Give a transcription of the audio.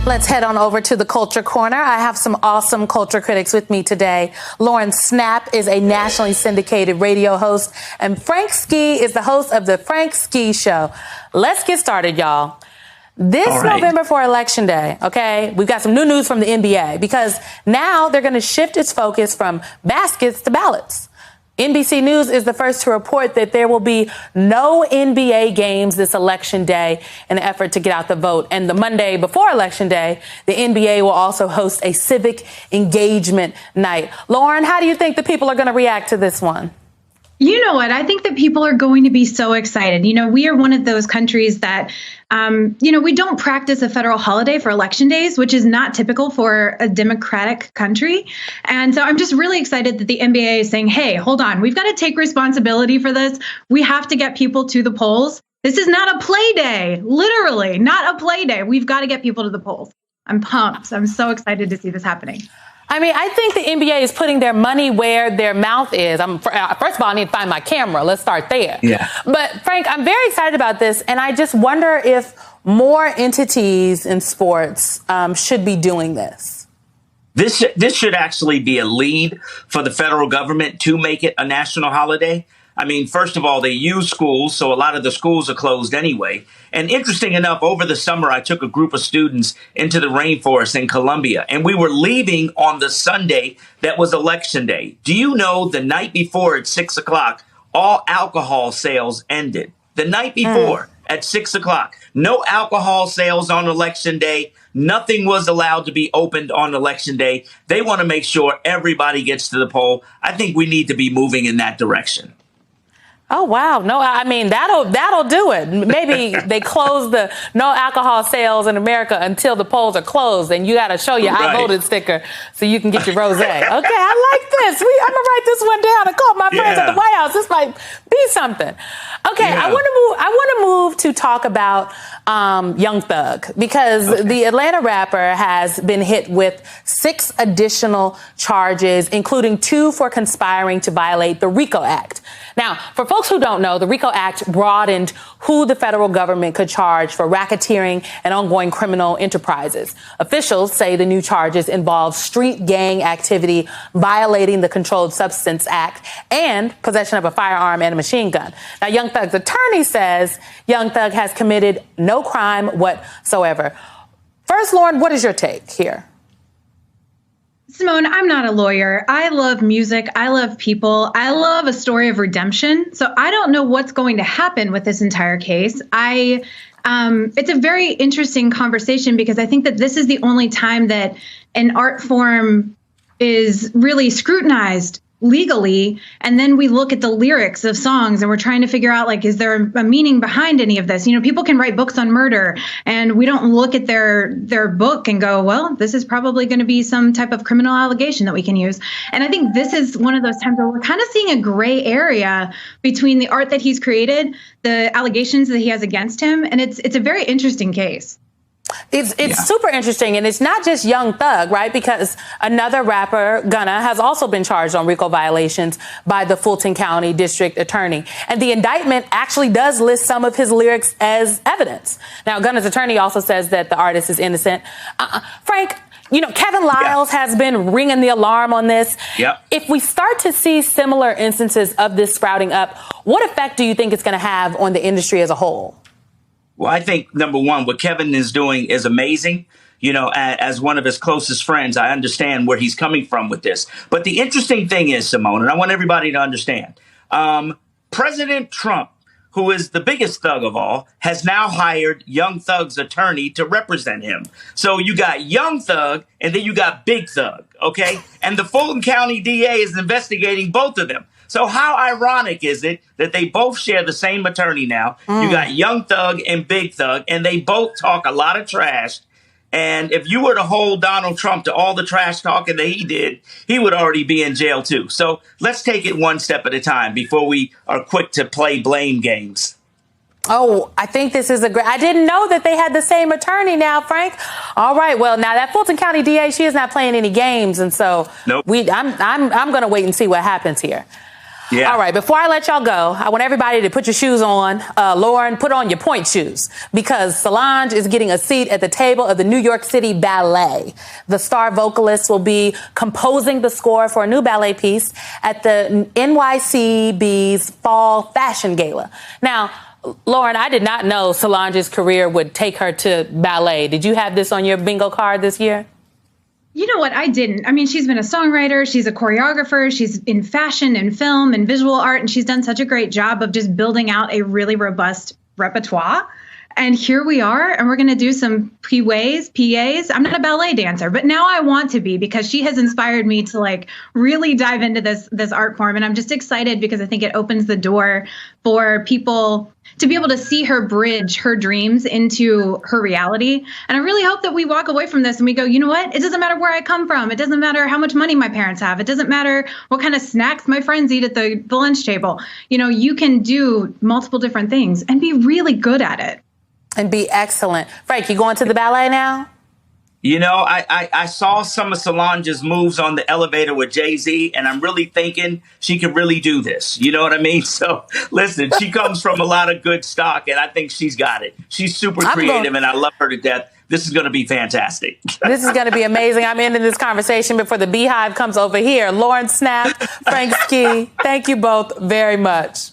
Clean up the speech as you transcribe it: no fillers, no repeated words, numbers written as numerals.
Let's head on over to the Culture Corner. I have some awesome culture critics with me today. Lauren Snapp is a nationally syndicated radio host, and Frank Ski is the host of the Frank Ski Show. Let's get started, y'all. This November for Election Day, okay, we've got some new news from the NBA because now they're going to shift its focus from baskets to ballots. NBC News is the first to report that there will be no NBA games this election day in an effort to get out the vote. And the Monday before Election Day, the NBA will also host a civic engagement night. Lauren, how do you think the people are going to react to this one? You know what? I think that people are going to be so excited. You know, we are one of those countries that, we don't practice a federal holiday for election days, which is not typical for a democratic country. And so I'm just really excited that the NBA is saying, hey, hold on, we've got to take responsibility for this. We have to get people to the polls. This is not a play day, literally not a play day. We've got to get people to the polls. I'm pumped. I'm so excited to see this happening. I mean, I think the NBA is putting their money where their mouth is. First of all, I need to find my camera. Let's start there. Yeah. But Frank, I'm very excited about this. And I just wonder if more entities in sports should be doing this. This should actually be a lead for the federal government to make it a national holiday. I mean, first of all, they use schools, so a lot of the schools are closed anyway. And interesting enough, over the summer, I took a group of students into the rainforest in Colombia, and we were leaving on the Sunday that was Election Day. Do you know the night before at 6 o'clock, all alcohol sales ended? The night before at 6 o'clock. No alcohol sales on Election Day. Nothing was allowed to be opened on Election Day. They want to make sure everybody gets to the poll. I think we need to be moving in that direction. Oh, wow. No, I mean, that'll do it. Maybe they close the no alcohol sales in America until the polls are closed and you got to show your I voted sticker so you can get your rosé. Okay, I like this. I'm going to write this one down and call my friends at the White House. This might be something. Okay, I want to move to talk about Young Thug because the Atlanta rapper has been hit with 6 additional charges, including 2 for conspiring to violate the RICO Act. Now, for folks who don't know, the RICO Act broadened who the federal government could charge for racketeering and ongoing criminal enterprises. Officials say the new charges involve street gang activity, violating the Controlled Substance Act, and possession of a firearm and a machine gun. Now, Young Thug's attorney says Young Thug has committed no crime whatsoever. First, Lauren, what is your take here? Simone, I'm not a lawyer. I love music. I love people. I love a story of redemption. So I don't know what's going to happen with this entire case. It's a very interesting conversation because I think that this is the only time that an art form is really scrutinized legally. And then we look at the lyrics of songs and we're trying to figure out, like, is there a meaning behind any of this? You know, people can write books on murder and we don't look at their book and go, well, this is probably going to be some type of criminal allegation that we can use. And I think this is one of those times where we're kind of seeing a gray area between the art that he's created, the allegations that he has against him. And it's a very interesting case. It's super interesting. And it's not just Young Thug, right? Because another rapper, Gunna, has also been charged on RICO violations by the Fulton County District Attorney. And the indictment actually does list some of his lyrics as evidence. Now, Gunna's attorney also says that the artist is innocent. Frank, you know, Kevin Liles has been ringing the alarm on this. If we start to see similar instances of this sprouting up, what effect do you think it's going to have on the industry as a whole? Well, I think, number one, what Kevin is doing is amazing. You know, as one of his closest friends, I understand where he's coming from with this. But the interesting thing is, Simone, and I want everybody to understand, President Trump, who is the biggest thug of all, has now hired Young Thug's attorney to represent him. So you got Young Thug and then you got Big Thug, okay? And the Fulton County DA is investigating both of them. So how ironic is it that they both share the same attorney now? You got Young Thug and Big Thug, and they both talk a lot of trash. And if you were to hold Donald Trump to all the trash talking that he did, he would already be in jail, too. So let's take it one step at a time before we are quick to play blame games. Oh, I think this is I didn't know that they had the same attorney now, Frank. All right. Well, now that Fulton County DA, she is not playing any games. And so I'm going to wait and see what happens here. Yeah. All right. Before I let y'all go, I want everybody to put your shoes on. Lauren, put on your point shoes because Solange is getting a seat at the table of the New York City Ballet. The star vocalist will be composing the score for a new ballet piece at the NYCB's Fall Fashion Gala. Now, Lauren, I did not know Solange's career would take her to ballet. Did you have this on your bingo card this year? You know what? I didn't. I mean, she's been a songwriter, she's a choreographer, she's in fashion and film and visual art, and she's done such a great job of just building out a really robust repertoire. And here we are, and we're going to do some PAs. I'm not a ballet dancer, but now I want to be because she has inspired me to like really dive into this art form. And I'm just excited because I think it opens the door for people to be able to see her bridge her dreams into her reality. And I really hope that we walk away from this and we go, you know what? It doesn't matter where I come from. It doesn't matter how much money my parents have. It doesn't matter what kind of snacks my friends eat at the lunch table. You know, you can do multiple different things and be really good at it. And be excellent. Frank, you going to the ballet now? You know, I saw some of Solange's moves on the elevator with Jay-Z, and I'm really thinking she could really do this. You know what I mean? So, listen, she comes from a lot of good stock, and I think she's got it. She's super creative, and I love her to death. This is going to be fantastic. This is going to be amazing. I'm ending this conversation before the Beehive comes over here. Lauren Snapp, Frank Ski, thank you both very much.